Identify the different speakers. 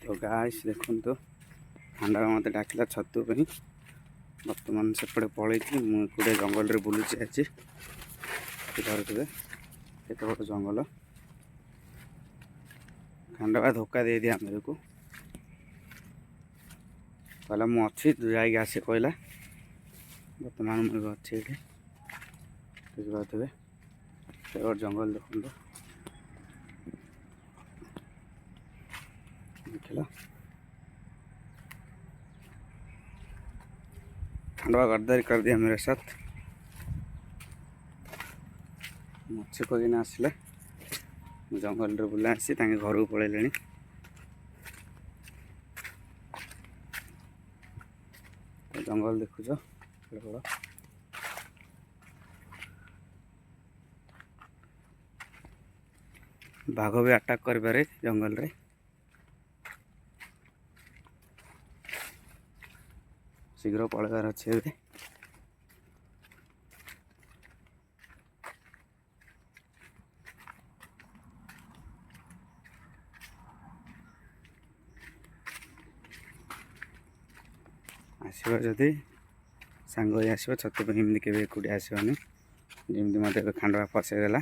Speaker 1: तो गाइस देखो खांडा मत डाकिला छतु बर्तमान सेपटे पलि मुझे जंगल रे बुलुची आज धरते केत बड़ जंगल खांडा धोखा दे दिया मेरे को कहला मुझे जाइए आसे कहला बर्तमान मुझे अच्छे ये देखिए जंगल देखो देखला खांडवा गद्दारी कर दिया मेरे साथ मच्छी कहीं आसले जंगल रे बुला आसी घर को पलैले जंगल देखुच बड़ बाघ भी अटैक कर पारे जंगल रे शीघ्र पलैबार अच्छे आसो जदि सांग आसो छतु एमती के एकुटिया आसोनी जमी मत खांडवा फसईदेला।